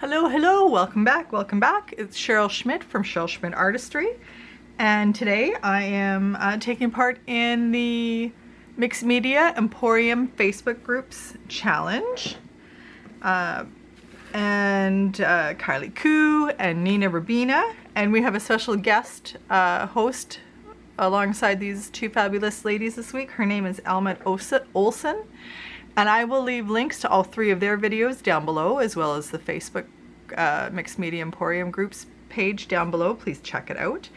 Hello, hello, welcome back, welcome back. It's Sheryl Schmidt from Sheryl Schmidt Artistry, and today I am taking part in the Mixed Media Emporium Facebook Groups Challenge. Kylie Koo and Nina Rabina, and we have a special guest host alongside these two fabulous ladies this week. Her name is Alma Olsen. And I will leave links to all three of their videos down below, as well as the Facebook Mixed Media Emporium Groups page down below. Please check it out.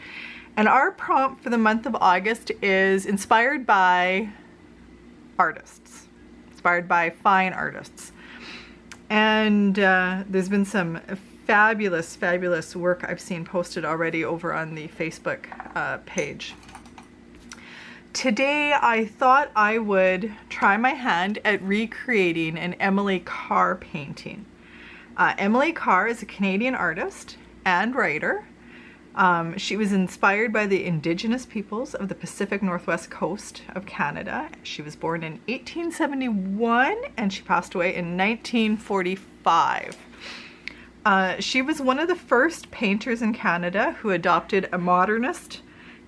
And our prompt for the month of August is inspired by artists, inspired by fine artists. And there's been some fabulous, fabulous work I've seen posted already over on the Facebook page. Today I thought I would try my hand at recreating an Emily Carr painting. Emily Carr is a Canadian artist and writer. She was inspired by the Indigenous peoples of the Pacific Northwest coast of Canada. She was born in 1871 and she passed away in 1945. She was one of the first painters in Canada who adopted a Modernist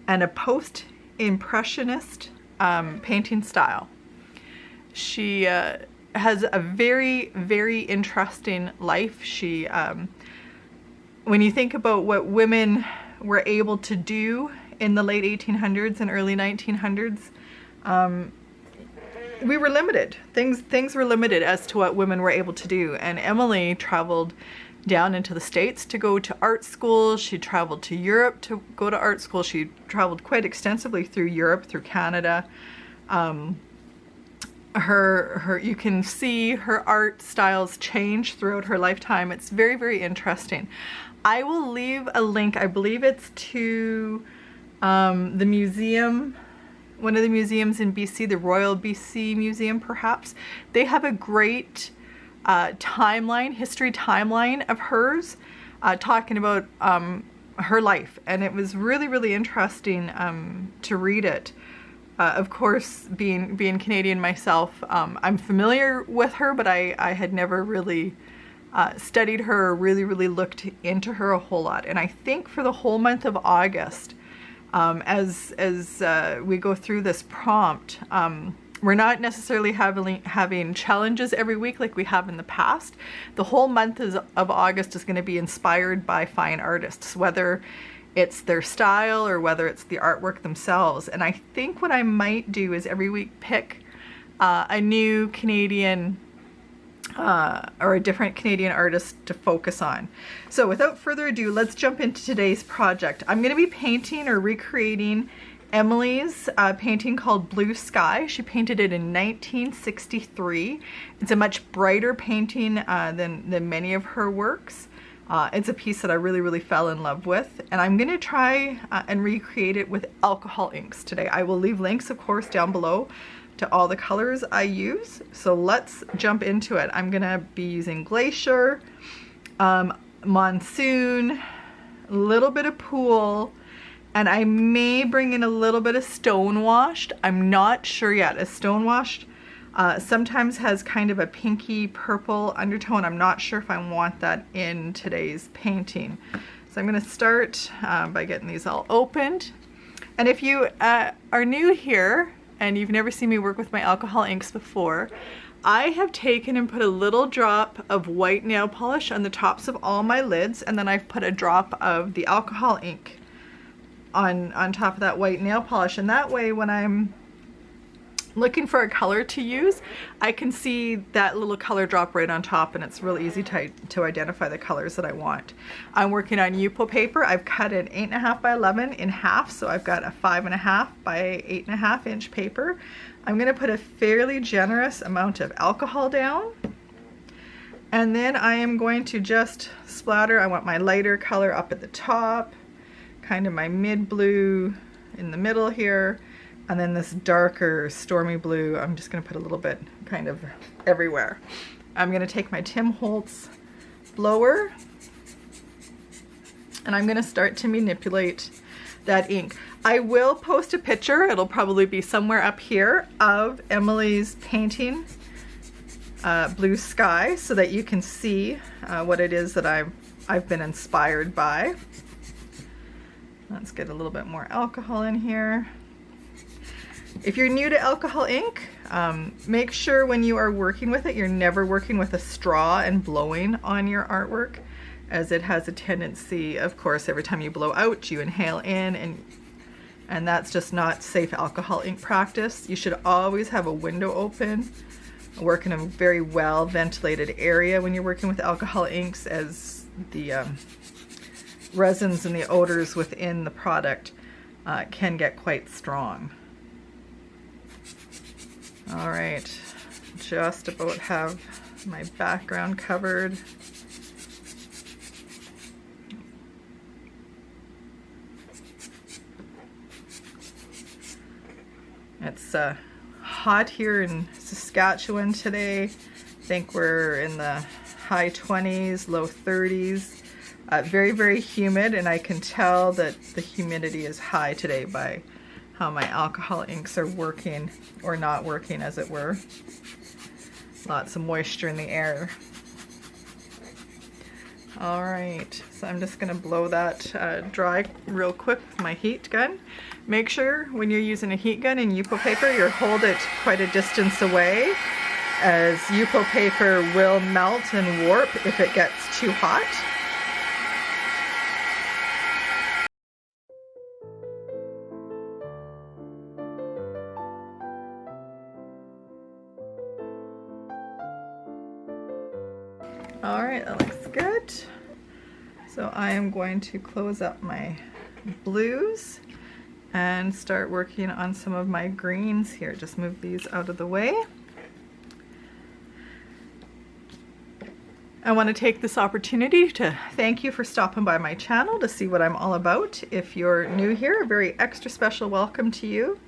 and a Post-Impressionist painting style. She has a very, very interesting life. She, when you think about what women were able to do in the late 1800s and early 1900s, we were limited. Things were limited as to what women were able to do. And Emily traveled down into the States to go to art school. She traveled to Europe to go to art school. She traveled quite extensively through Europe, through Canada. You can see her art styles change throughout her lifetime. It's very, very interesting. I will leave a link, I believe it's to the museum, one of the museums in BC, the Royal BC Museum perhaps. They have a great history timeline of hers, talking about her life, and it was really, really interesting to read it. Of course, being Canadian myself, I'm familiar with her, but I had never really studied her or really looked into her a whole lot. And I think for the whole month of August, as we go through this prompt, we're not necessarily having challenges every week like we have in the past. The whole month of August is going to be inspired by fine artists, whether it's their style or whether it's the artwork themselves. And I think what I might do is every week pick a new Canadian or a different Canadian artist to focus on. So without further ado, let's jump into today's project. I'm going to be painting or recreating Emily's painting called Blue Sky. She painted it in 1963. It's a much brighter painting than many of her works. It's a piece that I really fell in love with, and I'm going to try and recreate it with alcohol inks today. I will leave links, of course, down below to all the colors I use. So let's jump into it. I'm going to be using Glacier, Monsoon, a little bit of Pool, and I may bring in a little bit of Stonewashed. I'm not sure yet. A Stonewashed sometimes has kind of a pinky purple undertone. I'm not sure if I want that in today's painting. So I'm going to start by getting these all opened. And if you are new here and you've never seen me work with my alcohol inks before, I have taken and put a little drop of white nail polish on the tops of all my lids, and then I've put a drop of the alcohol ink on top of that white nail polish. And that way, when I'm looking for a color to use, I can see that little color drop right on top, and it's real easy to identify the colors that I want. I'm working on Yupo paper. I've cut it 8.5 by 11 in half, so I've got a 5.5 by 8.5 inch paper. I'm going to put a fairly generous amount of alcohol down, and then I am going to just splatter. I want my lighter color up at the top, kind of my mid blue in the middle here, and then this darker stormy blue, I'm just going to put a little bit kind of everywhere. I'm going to take my Tim Holtz blower and I'm going to start to manipulate that ink. I will post a picture, it'll probably be somewhere up here, of Emily's painting blue sky so that you can see what it is that I've been inspired by. Let's get a little bit more alcohol in here. If you're new to alcohol ink, make sure when you are working with it, you're never working with a straw and blowing on your artwork, as it has a tendency, of course, every time you blow out, you inhale in, and that's just not safe alcohol ink practice. You should always have a window open, work in a very well ventilated area when you're working with alcohol inks, as the resins and the odors within the product can get quite strong. All right, just about have my background covered. It's hot here in Saskatchewan today. I think we're in the high 20s, low 30s. Very, very humid, and I can tell that the humidity is high today by how my alcohol inks are working, or not working as it were. Lots of moisture in the air. All right, so I'm just gonna blow that dry real quick with my heat gun. Make sure when you're using a heat gun in Yupo paper, you hold it quite a distance away, as Yupo paper will melt and warp if it gets too hot. All right, that looks good. So I am going to close up my blues and start working on some of my greens here. Just move these out of the way. I want to take this opportunity to thank you for stopping by my channel to see what I'm all about. If you're new here, a very extra special welcome to you.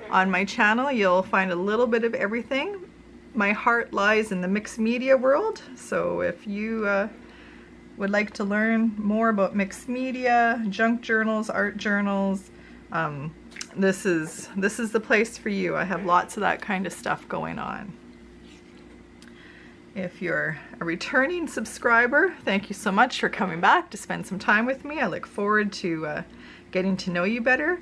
On my channel, you'll find a little bit of everything. My heart lies in the mixed media world, so if you would like to learn more about mixed media, junk journals, art journals, this is the place for you. I have lots of that kind of stuff going on. If you're a returning subscriber, thank you so much for coming back to spend some time with me. I look forward to getting to know you better.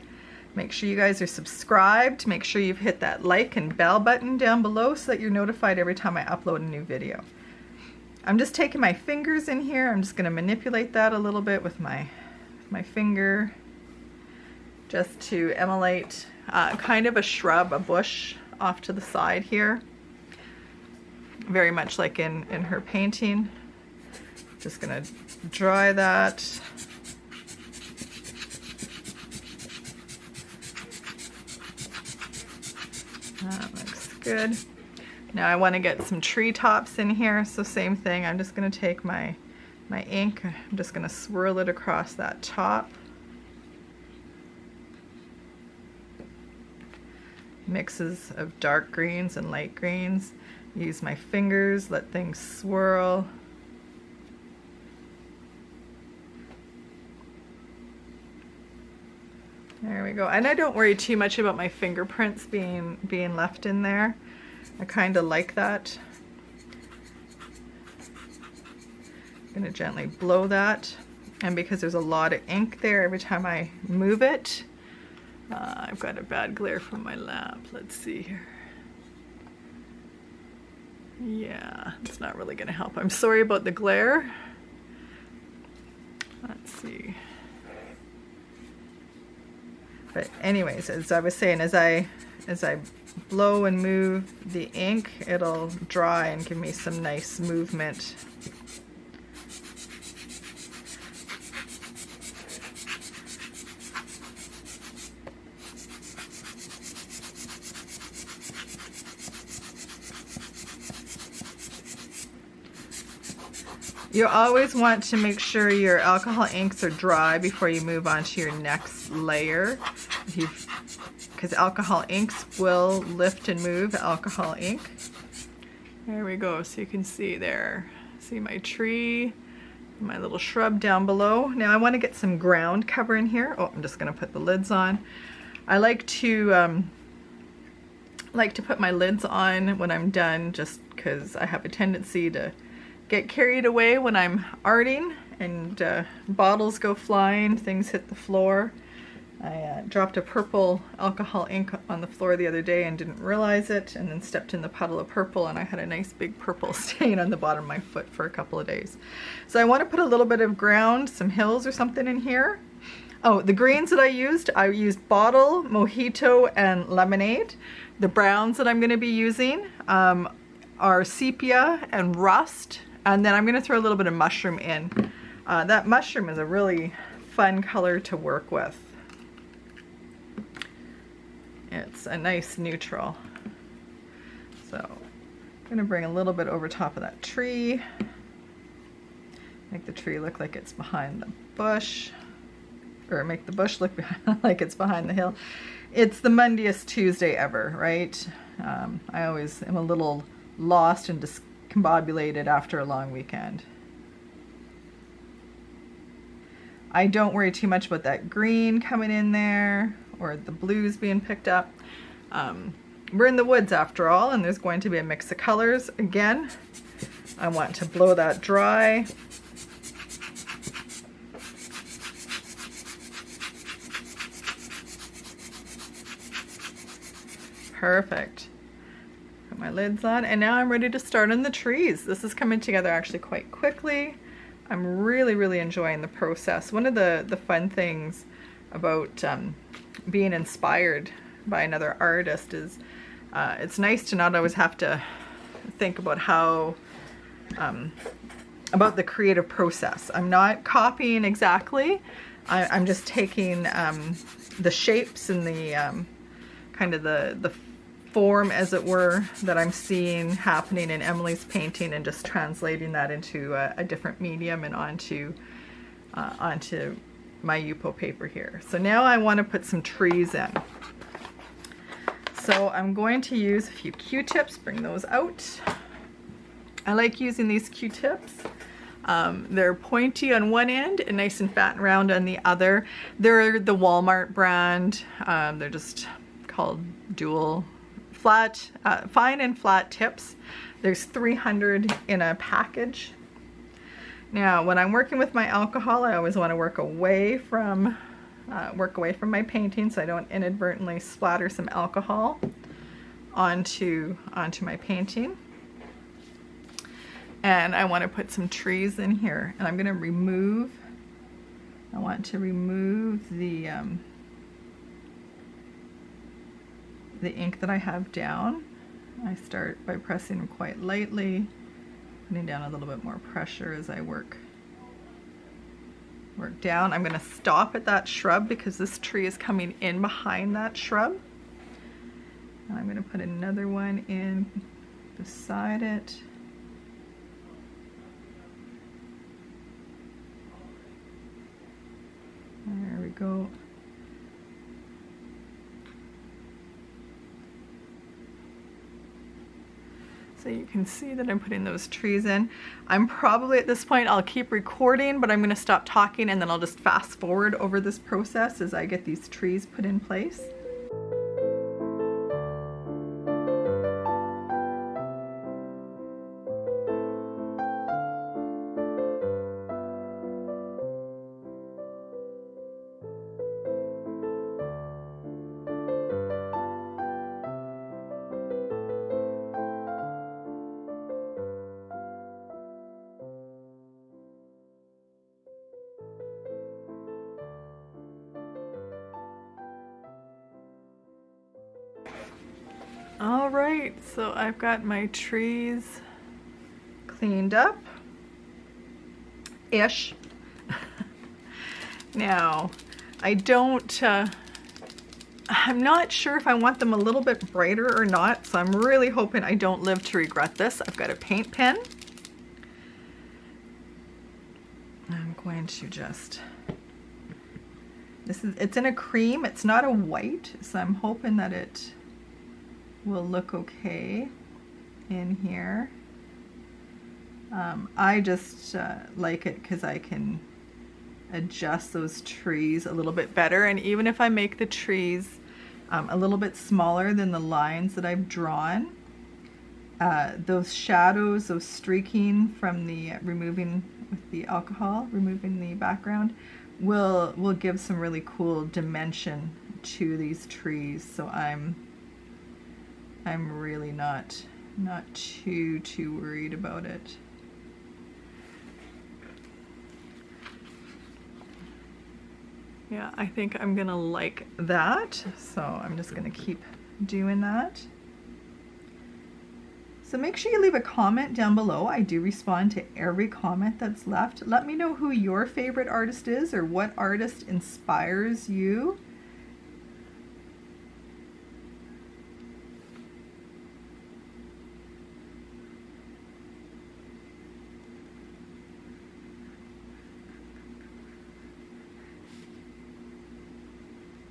Make sure you guys are subscribed. Make sure you've hit that like and bell button down below so that you're notified every time I upload a new video. I'm just taking my fingers in here. I'm just going to manipulate that a little bit with my finger, just to emulate kind of a shrub, a bush off to the side here. Very much like in her painting. Just going to dry that. That looks good. Now I want to get some treetops in here, so same thing. I'm just going to take my ink, I'm just going to swirl it across that top. Mixes of dark greens and light greens. Use my fingers, let things swirl. There we go. And I don't worry too much about my fingerprints being left in there. I kind of like that. I'm going to gently blow that. And because there's a lot of ink there every time I move it, I've got a bad glare from my lamp. Let's see here. Yeah, it's not really going to help. I'm sorry about the glare. Let's see. But anyways, as I was saying, as I blow and move the ink, it'll dry and give me some nice movement. You always want to make sure your alcohol inks are dry before you move on to your next layer, because alcohol inks will lift and move alcohol ink. There we go, so you can see there. See my tree, my little shrub down below. Now I want to get some ground cover in here. Oh, I'm just going to put the lids on. I like to like to put my lids on when I'm done, just because I have a tendency to get carried away when I'm arting, and bottles go flying, things hit the floor. I dropped a purple alcohol ink on the floor the other day and didn't realize it, and then stepped in the puddle of purple, and I had a nice big purple stain on the bottom of my foot for a couple of days. So I want to put a little bit of ground, some hills or something in here. Oh, the greens that I used bottle, mojito, and lemonade. The browns that I'm going to be using are sepia and rust, and then I'm going to throw a little bit of mushroom in. That mushroom is a really fun color to work with. It's a nice neutral. So I'm going to bring a little bit over top of that tree. Make the tree look like it's behind the bush. Or make the bush look like it's behind the hill. It's the Monday-est Tuesday ever, right? I always am a little lost and discombobulated after a long weekend. I don't worry too much about that green coming in there or the blues being picked up. We're in the woods after all, and there's going to be a mix of colors. Again, I want to blow that dry. Perfect. Put my lids on, and now I'm ready to start on the trees. This is coming together actually quite quickly. I'm really enjoying the process. One of the fun things about being inspired by another artist is it's nice to not always have to think about how about the creative process. I'm not copying exactly. I'm just taking the shapes and the kind of the form, as it were, that I'm seeing happening in Emily's painting, and just translating that into a different medium and onto my Yupo paper here. So now I want to put some trees in. So I'm going to use a few Q-tips, bring those out. I like using these Q-tips. They're pointy on one end and nice and fat and round on the other. They're the Walmart brand. They're just called dual flat, fine and flat tips. There's 300 in a package. Now, when I'm working with my alcohol, I always want to work away from my painting, so I don't inadvertently splatter some alcohol onto my painting. And I want to put some trees in here, and I'm going to remove. I want to remove the ink that I have down. I start by pressing them quite lightly, putting down a little bit more pressure as I work down. I'm going to stop at that shrub because this tree is coming in behind that shrub. And I'm going to put another one in beside it. There we go. So you can see that I'm putting those trees in. I'm probably at this point, I'll keep recording, but I'm going to stop talking, and then I'll just fast forward over this process as I get these trees put in place. All right, so I've got my trees cleaned up ish. Now, I'm not sure if I want them a little bit brighter or not, so I'm really hoping I don't live to regret this. I've got a paint pen. I'm going to just, it's in a cream, it's not a white, so I'm hoping that it will look okay in here. I just like it because I can adjust those trees a little bit better, and even if I make the trees a little bit smaller than the lines that I've drawn. Those shadows, those streaking from the removing with the alcohol, removing the background, will give some really cool dimension to these trees. So I'm really not too worried about it. Yeah, I think I'm gonna like that, so I'm just gonna keep doing that. So make sure you leave a comment down below. I do respond to every comment that's left. Let me know who your favorite artist is, or what artist inspires you.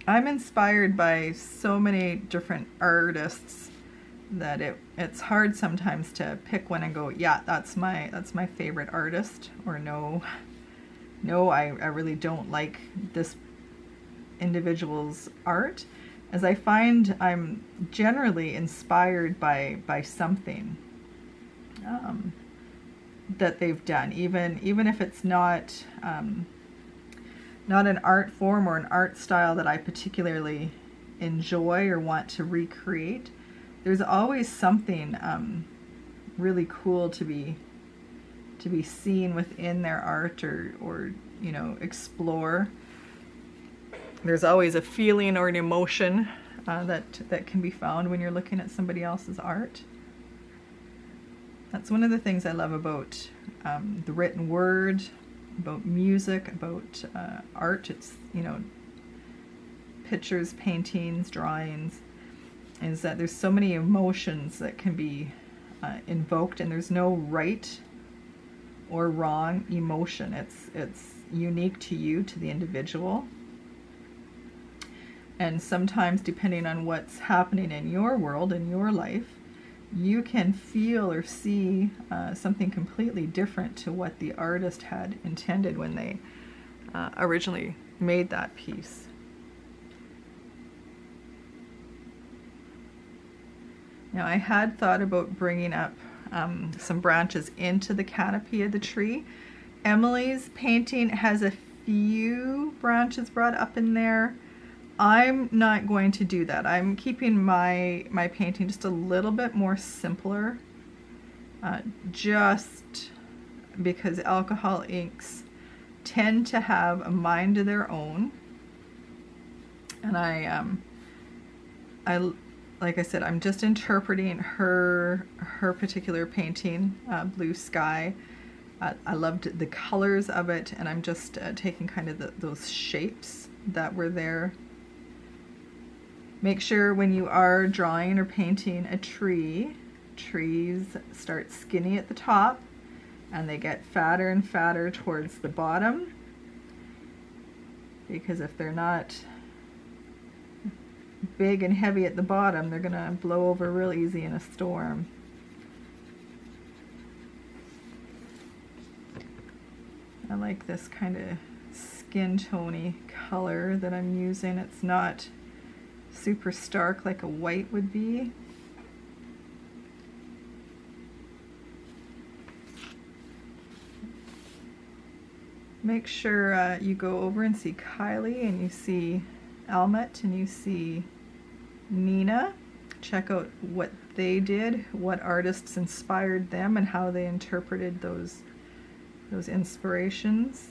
I'm inspired by so many different artists that it's hard sometimes to pick one and go, yeah, that's my favorite artist, or no, I really don't like this individual's art, as I find I'm generally inspired by something that they've done, even if it's not an art form or an art style that I particularly enjoy or want to recreate. There's always something really cool to be seen within their art, or you know, explore. There's always a feeling or an emotion that can be found when you're looking at somebody else's art. That's one of the things I love about the written word, about music, about art. It's, you know, pictures, paintings, drawings, is that there's so many emotions that can be invoked, and there's no right or wrong emotion. It's unique to you, to the individual. And sometimes, depending on what's happening in your world, in your life, you can feel or see something completely different to what the artist had intended when they originally made that piece. Now, I had thought about bringing up some branches into the canopy of the tree. Emily's painting has a few branches brought up in there. I'm not going to do that. I'm keeping my painting just a little bit more simpler, just because alcohol inks tend to have a mind of their own. And I like I said, I'm just interpreting her particular painting, Blue Sky. I loved the colors of it, and I'm just taking kind of those shapes that were there. Make sure when you are drawing or painting a tree, trees start skinny at the top and they get fatter and fatter towards the bottom, because if they're not big and heavy at the bottom, they're gonna blow over real easy in a storm. I like this kind of skin tony color that I'm using. It's not super stark like a white would be. Make sure you go over and see Kylie, and you see Almet, and you see Nina. Check out what they did, what artists inspired them, and how they interpreted those inspirations.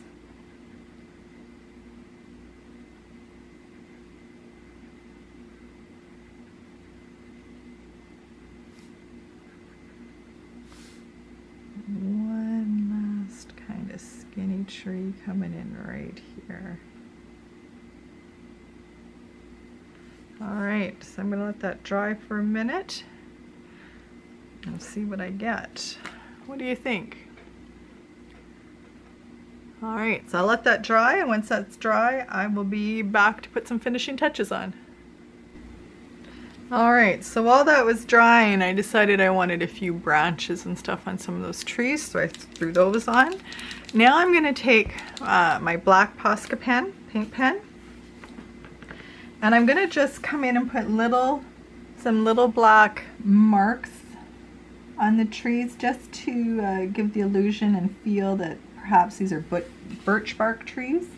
One last kind of skinny tree coming in right here. Alright, so I'm going to let that dry for a minute and see what I get. What do you think? Alright, so I'll let that dry, and once that's dry, I will be back to put some finishing touches on. Alright, so while that was drying, I decided I wanted a few branches and stuff on some of those trees, so I threw those on. Now I'm going to take my black Posca pen, paint pen, And I'm gonna just come in and put some little black marks on the trees just to give the illusion and feel that perhaps these are birch bark trees.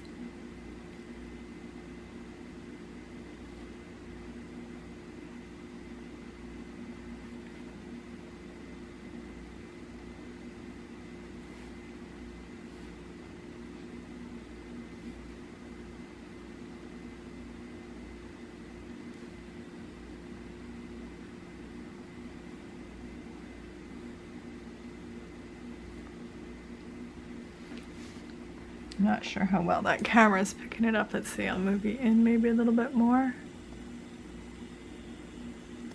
I'm not sure how well that camera's picking it up. Let's see, I'll move you in maybe a little bit more.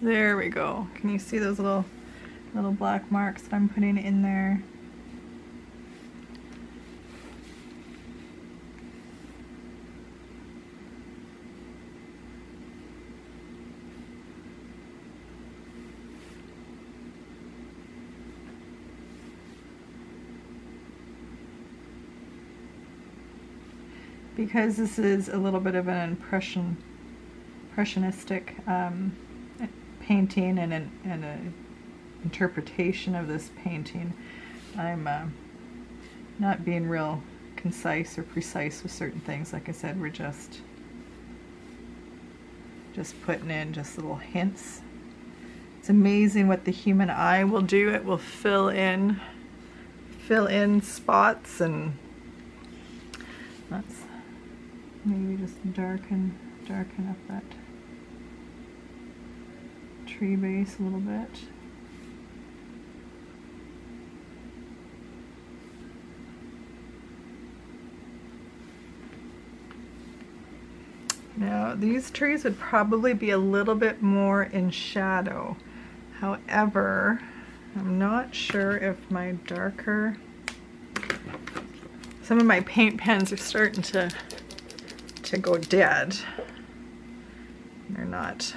There we go. Can you see those little black marks that I'm putting in there? Because this is a little bit of an impressionistic painting and an interpretation of this painting, I'm not being real concise or precise with certain things. Like I said, we're just putting in just little hints. It's amazing what the human eye will do. It will fill in spots, and let's maybe just darken up that tree base a little bit. Now these trees would probably be a little bit more in shadow. However, I'm not sure if my darker, some of my paint pens are starting to go dead. They're not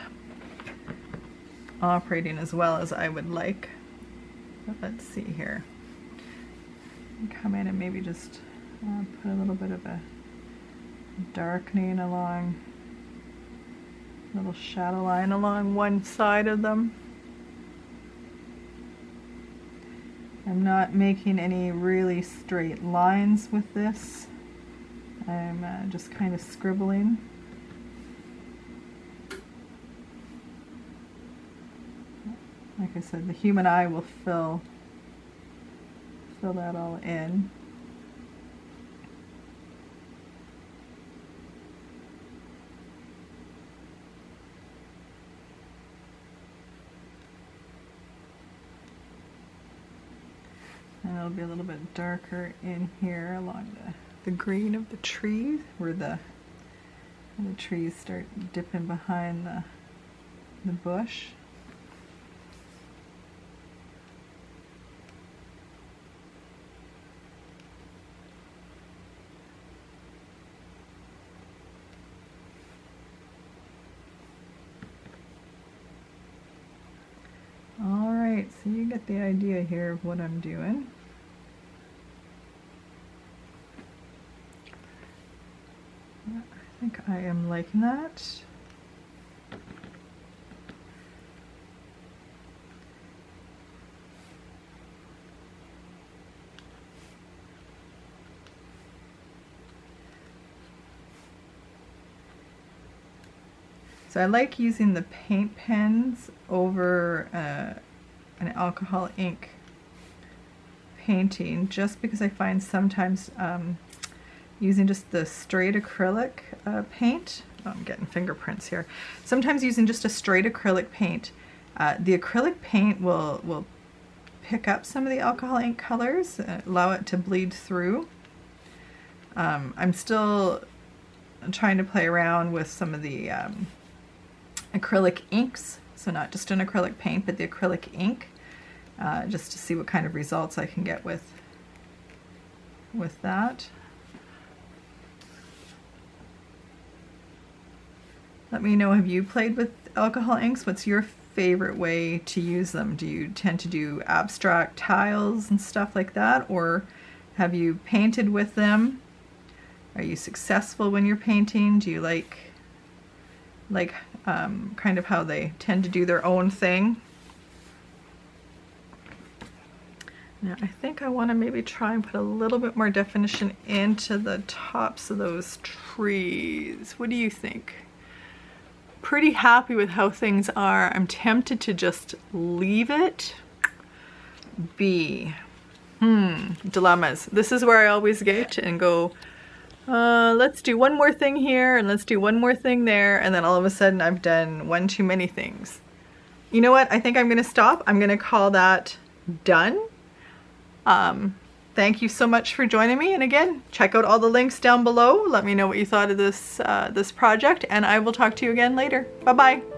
operating as well as I would like. But let's see here. Come in and maybe just put a little bit of a darkening along, little shadow line along one side of them. I'm not making any really straight lines with this. I'm just kind of scribbling. Like I said, the human eye will fill that all in. And it'll be a little bit darker in here along the green of the tree, where the trees start dipping behind the bush. All right, so you get the idea here of what I'm doing. I think I am liking that. So I like using the paint pens over an alcohol ink painting, just because I find sometimes using just the straight acrylic paint, oh, I'm getting fingerprints here. Sometimes using just a straight acrylic paint, the acrylic paint will pick up some of the alcohol ink colors, allow it to bleed through. I'm still trying to play around with some of the acrylic inks, so not just an acrylic paint, but the acrylic ink, just to see what kind of results I can get with that. Let me know, have you played with alcohol inks? What's your favorite way to use them? Do you tend to do abstract tiles and stuff like that, or have you painted with them? Are you successful when you're painting? Do you like like kind of how they tend to do their own thing. Now I think I want to maybe try and put a little bit more definition into the tops of those trees. What do you think? Pretty happy with how things are. I'm tempted to just leave it be. Dilemmas. This is where I always get and go, let's do one more thing here and let's do one more thing there, and then all of a sudden I've done one too many things. You know what? I think I'm gonna stop. I'm gonna call that done. Thank you so much for joining me, and again, check out all the links down below. Let me know what you thought of this this project, and I will talk to you again later. Bye bye.